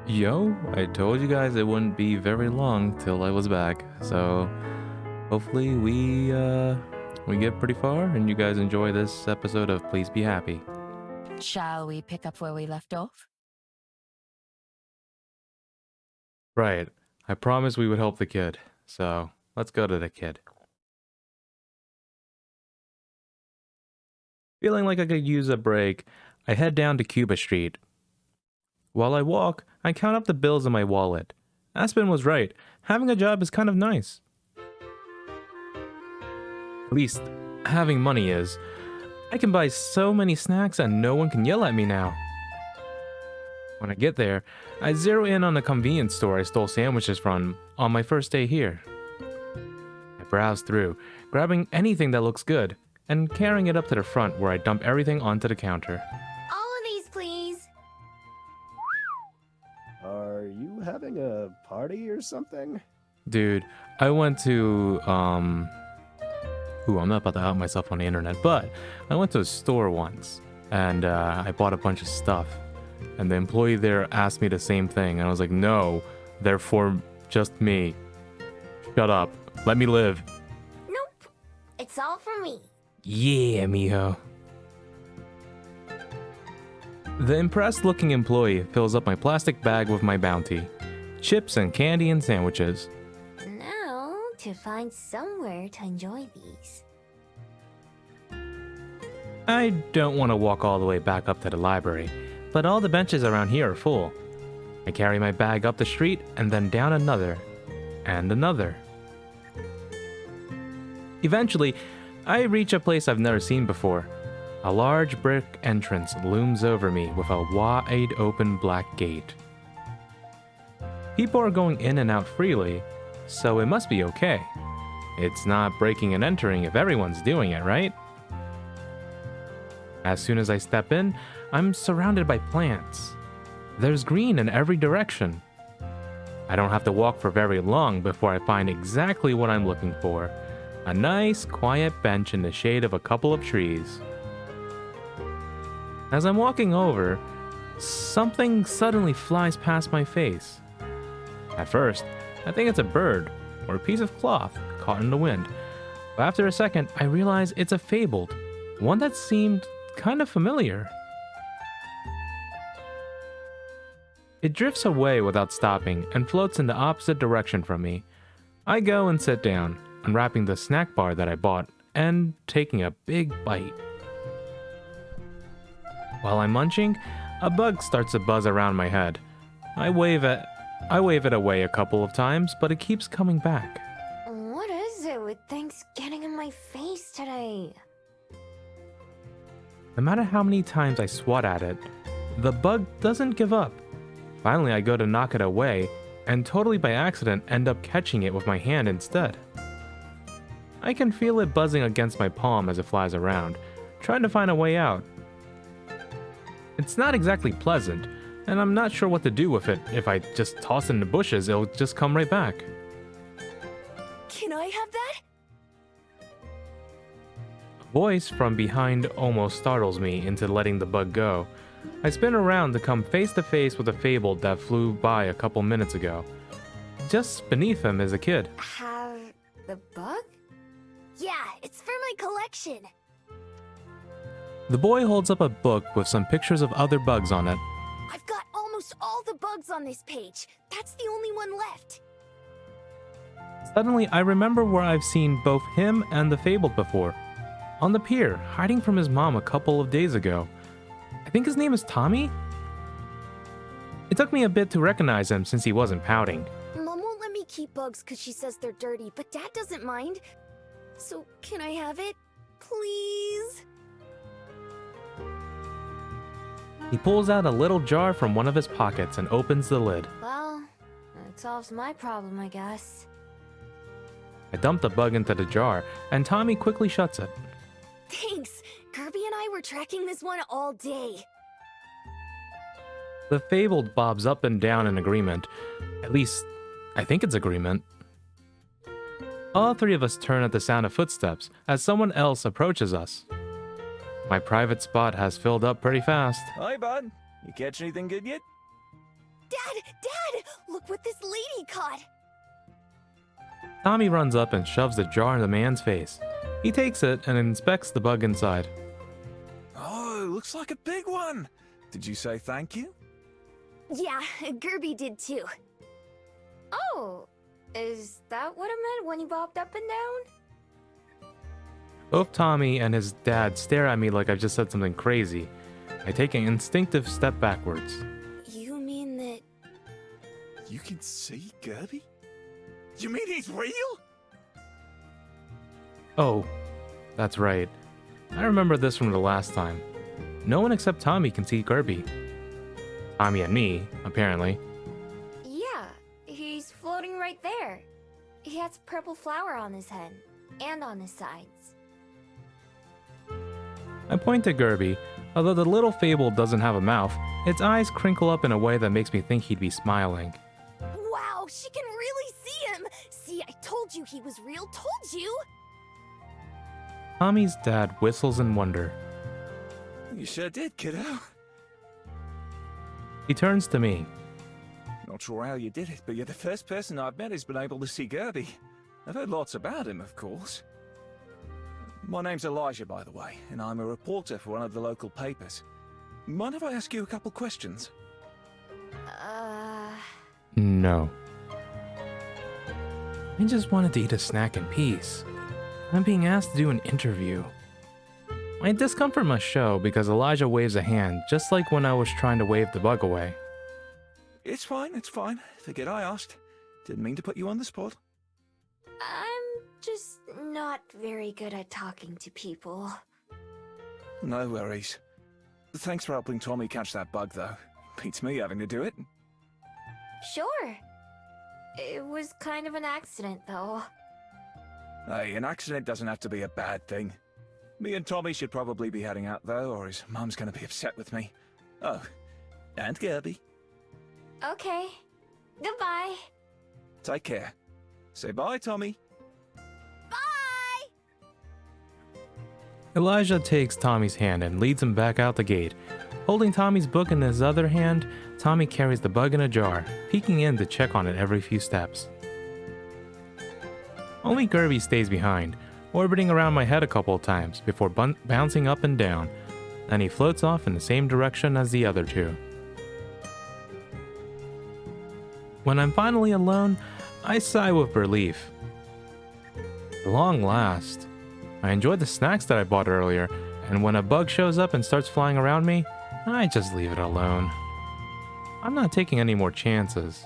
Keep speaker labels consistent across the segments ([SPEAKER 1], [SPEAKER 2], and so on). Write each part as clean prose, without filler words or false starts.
[SPEAKER 1] Yo, I told you guys it wouldn't be very long till I was back. So hopefully we get pretty far and you guys enjoy this episode of Please Be Happy.
[SPEAKER 2] Shall we pick up where we left off?
[SPEAKER 1] Right. I promised we would help the kid. So let's go to the kid. Feeling like I could use a break, I head down to Cuba Street. While I walk, I count up the bills in my wallet. Aspen was right. Having a job is kind of nice. At least, having money is. I can buy so many snacks and no one can yell at me now. When I get there, I zero in on the convenience store I stole sandwiches from on my first day here. I browse through, grabbing anything that looks good, and carrying it up to the front where I dump everything onto the counter.
[SPEAKER 3] All of these, please.
[SPEAKER 4] Are you having a party or something?
[SPEAKER 1] Dude, I went to, Ooh, I'm not about to out myself on the internet, but I went to a store once, and I bought a bunch of stuff. And the employee there asked me the same thing, and I was like, no, they're for just me. Shut up. Let me live.
[SPEAKER 3] Nope. It's all for me.
[SPEAKER 1] Yeah, mijo. The impressed-looking employee fills up my plastic bag with my bounty. Chips and candy and sandwiches.
[SPEAKER 3] Now, to find somewhere to enjoy these.
[SPEAKER 1] I don't want to walk all the way back up to the library, but all the benches around here are full. I carry my bag up the street and then down another, and another. Eventually, I reach a place I've never seen before. A large brick entrance looms over me with a wide open black gate. People are going in and out freely, so it must be okay. It's not breaking and entering if everyone's doing it, right? As soon as I step in, I'm surrounded by plants. There's green in every direction. I don't have to walk for very long before I find exactly what I'm looking for. A nice, quiet bench in the shade of a couple of trees. As I'm walking over, something suddenly flies past my face. At first, I think it's a bird or a piece of cloth caught in the wind. But after a second, I realize it's a fabled, one that seemed kind of familiar. It drifts away without stopping and floats in the opposite direction from me. I go and sit down, unwrapping the snack bar that I bought and taking a big bite. While I'm munching, a bug starts to buzz around my head. I wave it away a couple of times, but it keeps coming back.
[SPEAKER 3] What is it with things getting in my face today?
[SPEAKER 1] No matter how many times I swat at it, the bug doesn't give up. Finally, I go to knock it away, and totally by accident end up catching it with my hand instead. I can feel it buzzing against my palm as it flies around, trying to find a way out. It's not exactly pleasant, and I'm not sure what to do with it. If I just toss it in the bushes, it'll just come right back.
[SPEAKER 3] Can I have that?
[SPEAKER 1] A voice from behind almost startles me into letting the bug go. I spin around to come face to face with a fabled that flew by a couple minutes ago. Just beneath him is a kid.
[SPEAKER 3] Have the bug? Yeah, it's for my collection.
[SPEAKER 1] The boy holds up a book with some pictures of other bugs on it.
[SPEAKER 3] I've got almost all the bugs on this page. That's the only one left.
[SPEAKER 1] Suddenly, I remember where I've seen both him and the fabled before. On the pier, hiding from his mom a couple of days ago. I think his name is Tommy? It took me a bit to recognize him since he wasn't pouting.
[SPEAKER 3] Mom won't let me keep bugs because she says they're dirty, but Dad doesn't mind. So, can I have it? Please?
[SPEAKER 1] He pulls out a little jar from one of his pockets and opens the lid.
[SPEAKER 3] Well, that solves my problem, I guess.
[SPEAKER 1] I dump the bug into the jar, and Tommy quickly shuts it.
[SPEAKER 3] Thanks! Kirby and I were tracking this one all day.
[SPEAKER 1] The fabled bobs up and down in agreement. At least, I think it's agreement. All three of us turn at the sound of footsteps as someone else approaches us. My private spot has filled up pretty fast.
[SPEAKER 5] Hi, bud. You catch anything good yet?
[SPEAKER 3] Dad! Look what this lady caught!
[SPEAKER 1] Tommy runs up and shoves the jar in the man's face. He takes it and inspects the bug inside.
[SPEAKER 5] Oh, looks like a big one. Did you say thank you?
[SPEAKER 3] Yeah, Gerby did too.
[SPEAKER 6] Oh, is that what it meant when you bobbed up and down?
[SPEAKER 1] Both Tommy and his dad stare at me like I've just said something crazy. I take an instinctive step backwards.
[SPEAKER 3] You mean that...
[SPEAKER 5] You can see Gerby? You mean he's real?
[SPEAKER 1] Oh, that's right. I remember this from the last time. No one except Tommy can see Gerby. Tommy and me, apparently.
[SPEAKER 6] Yeah, he's floating right there. He has a purple flower on his head and on his sides.
[SPEAKER 1] I point to Gerby. Although the little fable doesn't have a mouth, its eyes crinkle up in a way that makes me think he'd be smiling.
[SPEAKER 3] Wow, she can really see him! See, I told you he was real, told you!
[SPEAKER 1] Tommy's dad whistles in wonder.
[SPEAKER 5] You sure did, kiddo.
[SPEAKER 1] He turns to me.
[SPEAKER 5] Not sure how you did it, but you're the first person I've met who's been able to see Gerby. I've heard lots about him, of course. My name's Elijah, by the way, and I'm a reporter for one of the local papers. Mind if I ask you a couple questions?
[SPEAKER 1] No. I just wanted to eat a snack in peace. I'm being asked to do an interview. My discomfort must show because Elijah waves a hand, just like when I was trying to wave the bug away.
[SPEAKER 5] It's fine, it's fine. Forget I asked. Didn't mean to put you on the spot.
[SPEAKER 6] I'm just not very good at talking to people.
[SPEAKER 5] No worries. Thanks for helping Tommy catch that bug, though. Beats me having to do it.
[SPEAKER 6] Sure. It was kind of an accident, though.
[SPEAKER 5] Hey, an accident doesn't have to be a bad thing. Me and Tommy should probably be heading out, though, or his mum's gonna be upset with me. Oh, and Gerby.
[SPEAKER 6] Okay. Goodbye.
[SPEAKER 5] Take care. Say bye, Tommy.
[SPEAKER 3] Bye!
[SPEAKER 1] Elijah takes Tommy's hand and leads him back out the gate. Holding Tommy's book in his other hand, Tommy carries the bug in a jar, peeking in to check on it every few steps. Only Gerby stays behind, orbiting around my head a couple of times before bouncing up and down. Then he floats off in the same direction as the other two. When I'm finally alone, I sigh with relief. At long last. I enjoyed the snacks that I bought earlier, and when a bug shows up and starts flying around me, I just leave it alone. I'm not taking any more chances.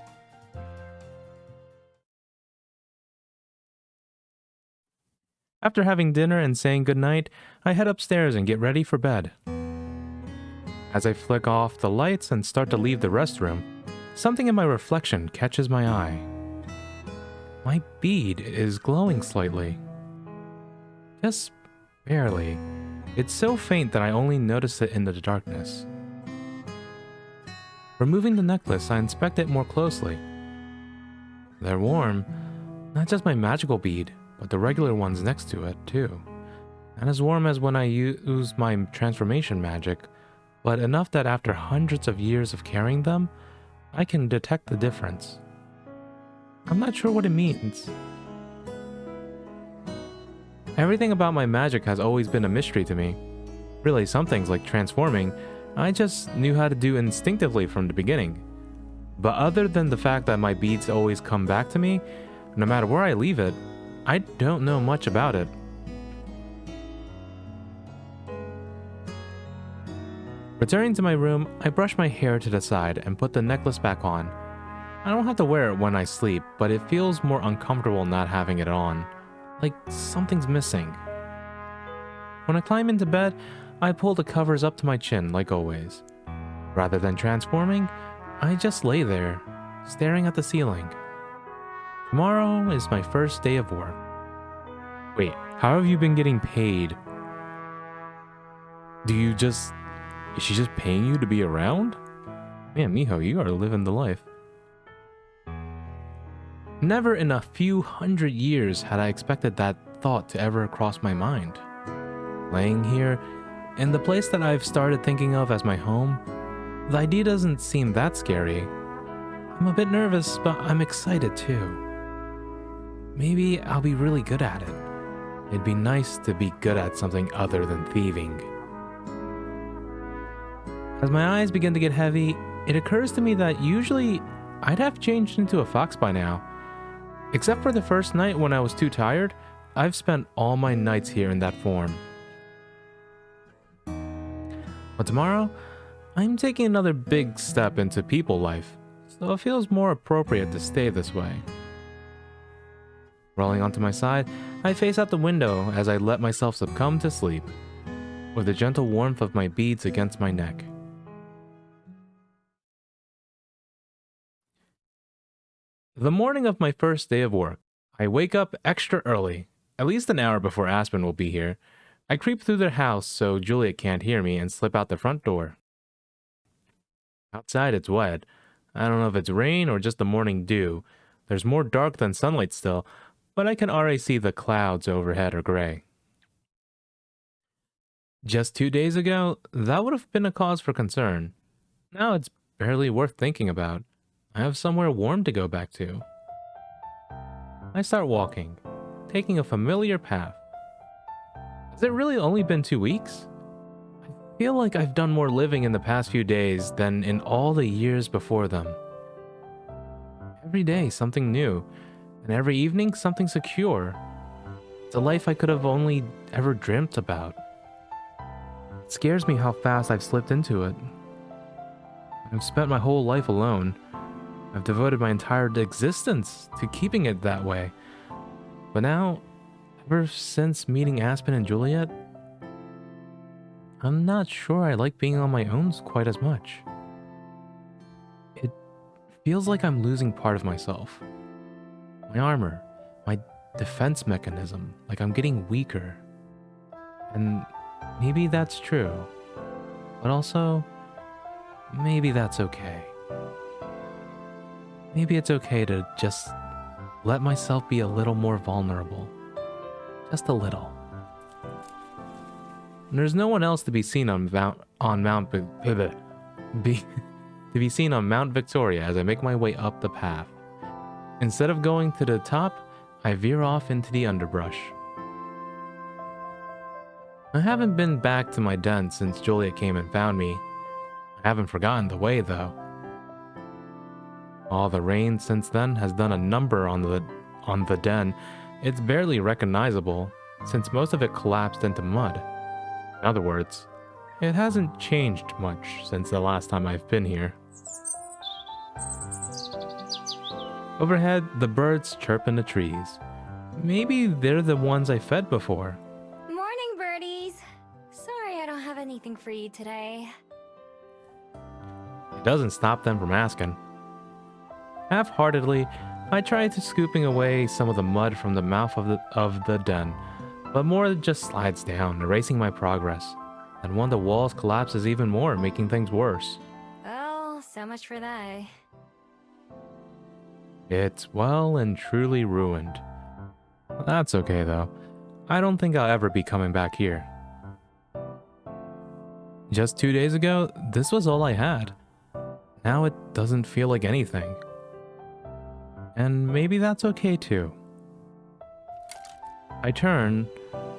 [SPEAKER 1] After having dinner and saying goodnight, I head upstairs and get ready for bed. As I flick off the lights and start to leave the restroom, something in my reflection catches my eye. My bead is glowing slightly. Just barely. It's so faint that I only notice it in the darkness. Removing the necklace, I inspect it more closely. They're warm, not just my magical bead, but the regular ones next to it, too. Not as warm as when I use my transformation magic, but enough that after hundreds of years of carrying them, I can detect the difference. I'm not sure what it means. Everything about my magic has always been a mystery to me. Really, some things like transforming, I just knew how to do instinctively from the beginning. But other than the fact that my beads always come back to me, no matter where I leave it, I don't know much about it. Returning to my room, I brush my hair to the side and put the necklace back on. I don't have to wear it when I sleep, but it feels more uncomfortable not having it on. Like something's missing. When I climb into bed, I pull the covers up to my chin like always. Rather than transforming, I just lay there, staring at the ceiling. Tomorrow is my first day of work. Wait, how have you been getting paid? Is she just paying you to be around? Man, mijo, you are living the life. Never in a few hundred years had I expected that thought to ever cross my mind. Laying here, in the place that I've started thinking of as my home, the idea doesn't seem that scary. I'm a bit nervous, but I'm excited too. Maybe I'll be really good at it. It'd be nice to be good at something other than thieving. As my eyes begin to get heavy, it occurs to me that usually I'd have changed into a fox by now. Except for the first night when I was too tired, I've spent all my nights here in that form. But tomorrow, I'm taking another big step into people life, so it feels more appropriate to stay this way. Rolling onto my side, I face out the window as I let myself succumb to sleep, with the gentle warmth of my beads against my neck. The morning of my first day of work, I wake up extra early, at least an hour before Aspen will be here. I creep through their house so Juliet can't hear me and slip out the front door. Outside it's wet. I don't know if it's rain or just the morning dew. There's more dark than sunlight still, but I can already see the clouds overhead are gray. Just 2 days ago, that would have been a cause for concern. Now it's barely worth thinking about. I have somewhere warm to go back to. I start walking, taking a familiar path. Has it really only been 2 weeks? I feel like I've done more living in the past few days than in all the years before them. Every day something new, and every evening something secure. It's a life I could have only ever dreamt about. It scares me how fast I've slipped into it. I've spent my whole life alone. I've devoted my entire existence to keeping it that way. But now, ever since meeting Aspen and Juliet, I'm not sure I like being on my own quite as much. It feels like I'm losing part of myself. My armor, my defense mechanism, like I'm getting weaker. And maybe that's true. But also, maybe that's okay. Maybe it's okay to just let myself be a little more vulnerable. Just a little. And there's no one else to be seen on Mount Victoria as I make my way up the path. Instead of going to the top, I veer off into the underbrush. I haven't been back to my den since Juliet came and found me. I haven't forgotten the way though. All the rain since then has done a number on the den. It's barely recognizable, since most of it collapsed into mud. In other words, it hasn't changed much since the last time I've been here. Overhead, the birds chirp in the trees. Maybe they're the ones I fed before.
[SPEAKER 6] Morning, birdies. Sorry I don't have anything for you today.
[SPEAKER 1] It doesn't stop them from asking. Half-heartedly, I try to scooping away some of the mud from the mouth of the den, but more just slides down, erasing my progress. And one of the walls collapses even more, making things worse.
[SPEAKER 6] Well, so much for that.
[SPEAKER 1] It's well and truly ruined. That's okay though. I don't think I'll ever be coming back here. Just 2 days ago, this was all I had. Now it doesn't feel like anything. And maybe that's okay too. I turn,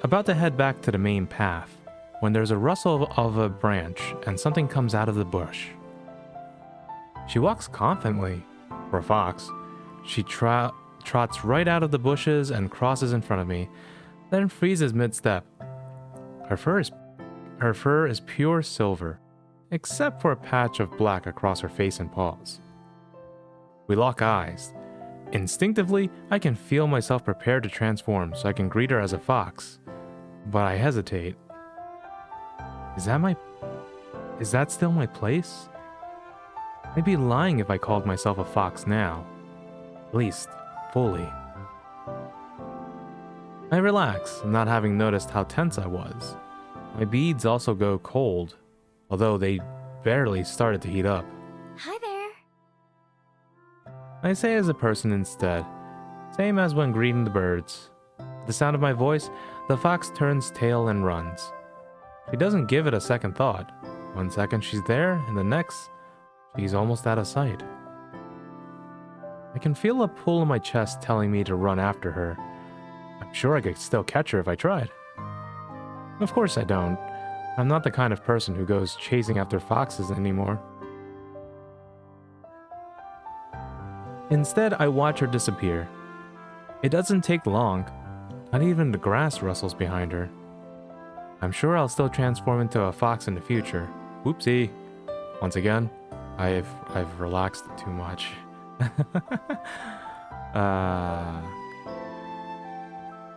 [SPEAKER 1] about to head back to the main path, when there's a rustle of a branch and something comes out of the bush. She walks confidently. For a fox, she trots right out of the bushes and crosses in front of me, then freezes mid-step. Her fur is pure silver, except for a patch of black across her face and paws. We lock eyes. Instinctively, I can feel myself prepared to transform so I can greet her as a fox, but I hesitate. Is that still my place? I'd be lying if I called myself a fox now. At least, fully. I relax, not having noticed how tense I was. My beads also go cold, although they barely started to heat up.
[SPEAKER 6] Hi there.
[SPEAKER 1] I say as a person instead, same as when greeting the birds. At the sound of my voice, the fox turns tail and runs. She doesn't give it a second thought. 1 second she's there, and the next, she's almost out of sight. I can feel a pull in my chest telling me to run after her. I'm sure I could still catch her if I tried. Of course I don't. I'm not the kind of person who goes chasing after foxes anymore. Instead, I watch her disappear. It doesn't take long. Not even the grass rustles behind her. I'm sure I'll still transform into a fox in the future. Whoopsie. Once again, I've relaxed too much.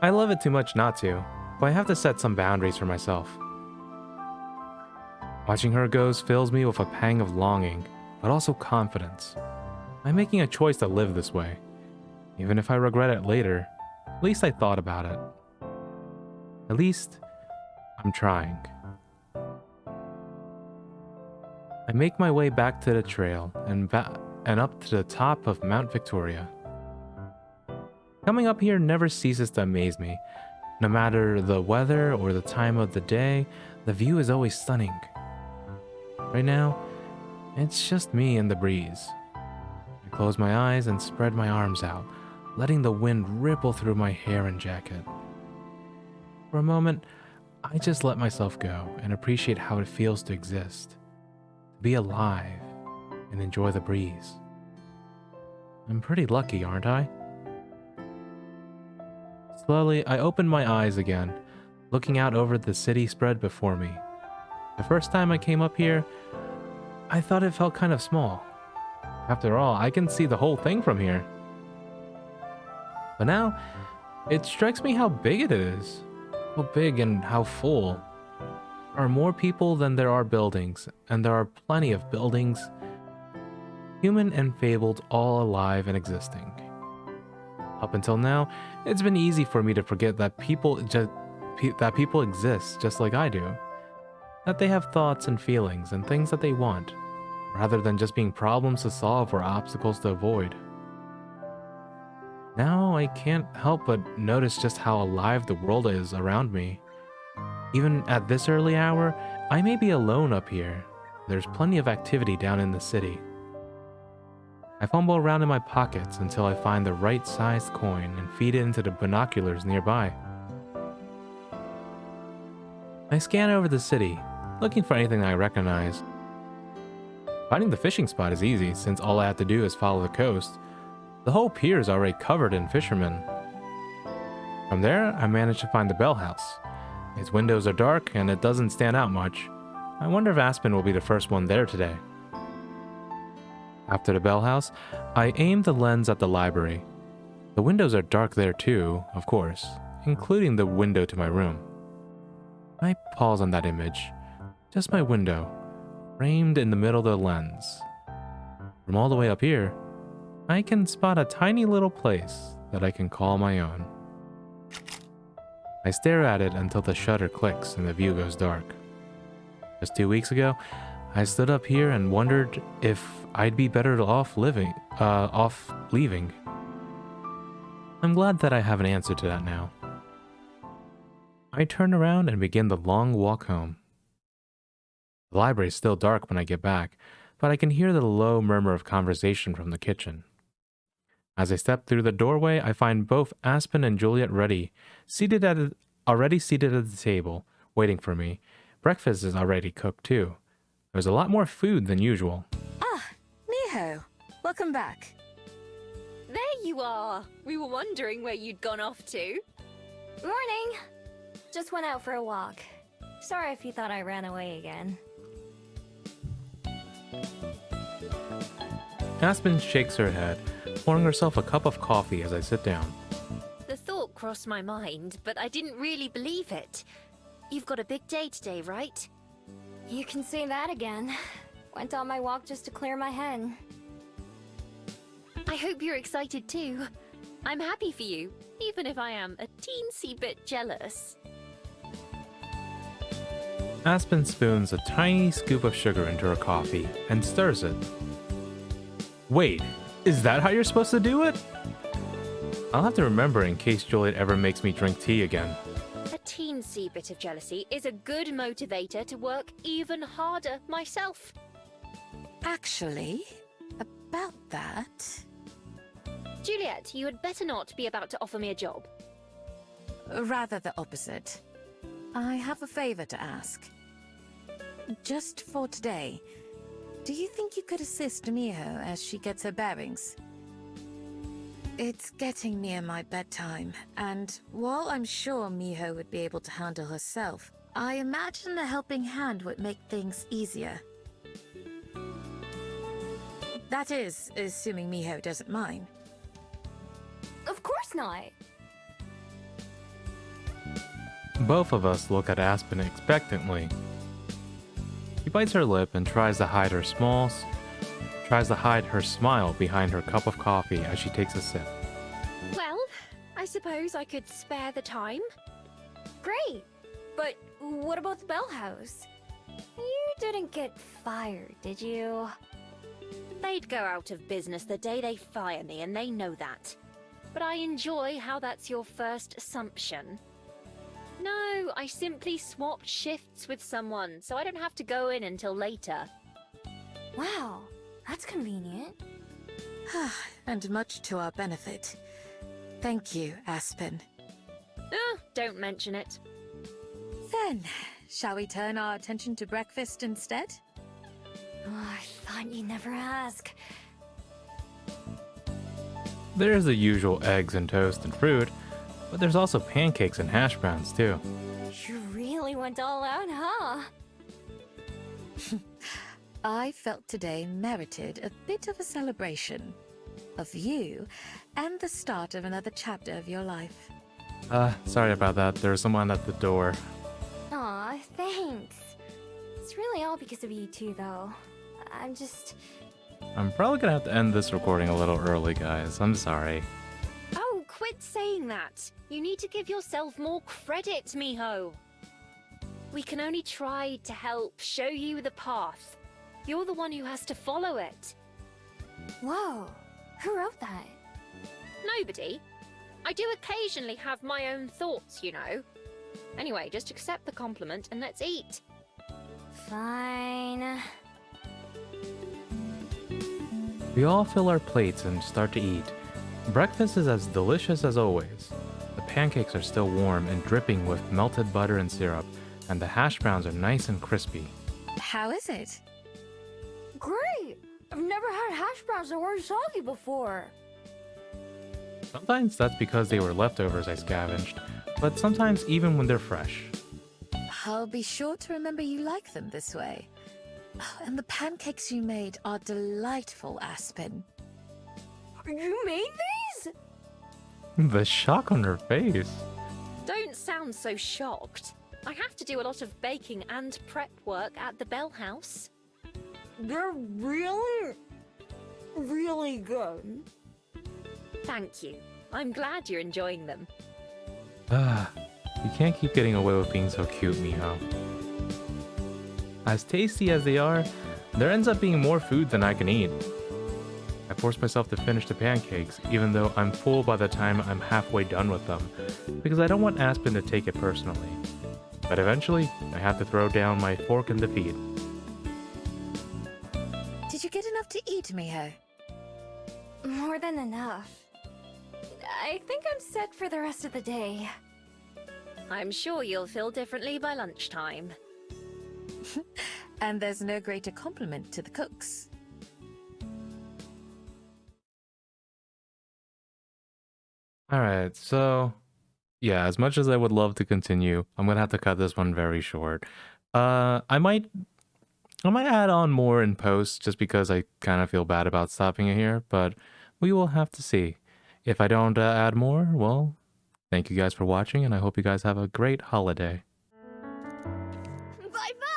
[SPEAKER 1] I love it too much not to, but I have to set some boundaries for myself. Watching her go fills me with a pang of longing, but also confidence. I'm making a choice to live this way. Even if I regret it later, at least I thought about it. At least, I'm trying. I make my way back to the trail and up to the top of Mount Victoria. Coming up here never ceases to amaze me. No matter the weather or the time of the day, the view is always stunning. Right now, it's just me and the breeze. I close my eyes and spread my arms out, letting the wind ripple through my hair and jacket. For a moment, I just let myself go and appreciate how it feels to exist, to be alive, and enjoy the breeze. I'm pretty lucky, aren't I? Slowly, I opened my eyes again, looking out over the city spread before me. The first time I came up here, I thought it felt kind of small. After all, I can see the whole thing from here. But now, it strikes me how big it is. How big and how full. There are more people than there are buildings, and there are plenty of buildings, human and fabled, all alive and existing. Up until now, it's been easy for me to forget that people exist just like I do. That they have thoughts and feelings and things that they want, rather than just being problems to solve or obstacles to avoid. Now I can't help but notice just how alive the world is around me. Even at this early hour, I may be alone up here. There's plenty of activity down in the city. I fumble around in my pockets until I find the right sized coin and feed it into the binoculars nearby. I scan over the city, looking for anything I recognize. Finding the fishing spot is easy, since all I have to do is follow the coast. The whole pier is already covered in fishermen. From there, I manage to find the bell house. Its windows are dark and it doesn't stand out much. I wonder if Aspen will be the first one there today. After the bell house, I aim the lens at the library. The windows are dark there too, of course, including the window to my room. I pause on that image, just my window, framed in the middle of the lens. From all the way up here, I can spot a tiny little place that I can call my own. I stare at it until the shutter clicks and the view goes dark. Just 2 weeks ago, I stood up here and wondered if I'd be better off leaving. I'm glad that I have an answer to that now. I turn around and begin the long walk home. The library is still dark when I get back, but I can hear the low murmur of conversation from the kitchen. As I step through the doorway, I find both Aspen and Juliet already seated at the table, waiting for me. Breakfast is already cooked too. There's a lot more food than usual.
[SPEAKER 2] Ah, Miho, welcome back.
[SPEAKER 7] There you are! We were wondering where you'd gone off to.
[SPEAKER 6] Morning! Just went out for a walk. Sorry if you thought I ran away again.
[SPEAKER 1] Aspen shakes her head, pouring herself a cup of coffee as I sit down.
[SPEAKER 7] The thought crossed my mind, but I didn't really believe it. You've got a big day today, right?
[SPEAKER 6] You can say that again. Went on my walk just to clear my head.
[SPEAKER 7] I hope you're excited too. I'm happy for you, even if I am a teensy bit jealous.
[SPEAKER 1] Aspen spoons a tiny scoop of sugar into her coffee and stirs it. Wait, is that how you're supposed to do it? I'll have to remember in case Juliet ever makes me drink tea again.
[SPEAKER 7] A teensy bit of jealousy is a good motivator to work even harder myself.
[SPEAKER 2] Actually, about that...
[SPEAKER 7] Juliet, you had better not be about to offer me a job.
[SPEAKER 2] Rather the opposite. I have a favor to ask. Just for today, do you think you could assist Miho as she gets her bearings? It's getting near my bedtime, and while I'm sure Miho would be able to handle herself, I imagine a helping hand would make things easier. That is, assuming Miho doesn't mind.
[SPEAKER 6] Of course not.
[SPEAKER 1] Both of us look at Aspen expectantly. She bites her lip and tries to hide her smile behind her cup of coffee as she takes a sip.
[SPEAKER 7] Well, I suppose I could spare the time.
[SPEAKER 6] Great. But what about the Bell House? You didn't get fired, did you?
[SPEAKER 7] They'd go out of business the day they fire me, and they know that. But I enjoy how that's your first assumption. No, I simply swapped shifts with someone, so I don't have to go in until later.
[SPEAKER 6] Wow, that's convenient.
[SPEAKER 2] And much to our benefit. Thank you, Aspen.
[SPEAKER 7] Don't mention it.
[SPEAKER 2] Then, shall we turn our attention to breakfast instead?
[SPEAKER 6] Oh, I thought you'd never ask.
[SPEAKER 1] There's the usual eggs and toast and fruit, but there's also pancakes and hash browns too.
[SPEAKER 6] You really went all out, huh?
[SPEAKER 2] I felt today merited a bit of a celebration. Of you, and the start of another chapter of your life.
[SPEAKER 1] Sorry about that. There's someone at the door.
[SPEAKER 6] Aw, thanks. It's really all because of you two, though.
[SPEAKER 1] I'm probably gonna have to end this recording a little early, guys. I'm sorry.
[SPEAKER 7] Oh, quit saying that. You need to give yourself more credit, Miho. We can only try to help show you the path. You're the one who has to follow it.
[SPEAKER 6] Whoa, who wrote that?
[SPEAKER 7] Nobody. I do occasionally have my own thoughts, you know. Anyway, just accept the compliment and let's eat.
[SPEAKER 6] Fine.
[SPEAKER 1] We all fill our plates and start to eat. Breakfast is as delicious as always. The pancakes are still warm and dripping with melted butter and syrup, and the hash browns are nice and crispy.
[SPEAKER 2] How is it?
[SPEAKER 6] Great! I've never had hash browns that weren't soggy before.
[SPEAKER 1] Sometimes that's because they were leftovers I scavenged, but sometimes even when they're fresh.
[SPEAKER 2] I'll be sure to remember you like them this way. Oh, and the pancakes you made are delightful, Aspen.
[SPEAKER 6] You made these?
[SPEAKER 1] The shock on her face.
[SPEAKER 7] Don't sound so shocked. I have to do a lot of baking and prep work at the Bell House.
[SPEAKER 6] They're really, really good.
[SPEAKER 7] Thank you. I'm glad you're enjoying them.
[SPEAKER 1] You can't keep getting away with being so cute, Miho. As tasty as they are, there ends up being more food than I can eat. I force myself to finish the pancakes, even though I'm full by the time I'm halfway done with them, because I don't want Aspen to take it personally. But eventually, I have to throw down my fork in defeat.
[SPEAKER 2] Did you get enough to eat, Miho?
[SPEAKER 6] More than enough. I think I'm set for the rest of the day.
[SPEAKER 7] I'm sure you'll feel differently by lunchtime.
[SPEAKER 2] And there's no greater compliment to the cooks.
[SPEAKER 1] Alright, so yeah, as much as I would love to continue, I'm gonna have to cut this one very short. I might add on more in post just because I kind of feel bad about stopping it here, but we will have to see. If I don't add more, well, thank you guys for watching, and I hope you guys have a great holiday.
[SPEAKER 6] Bye-bye!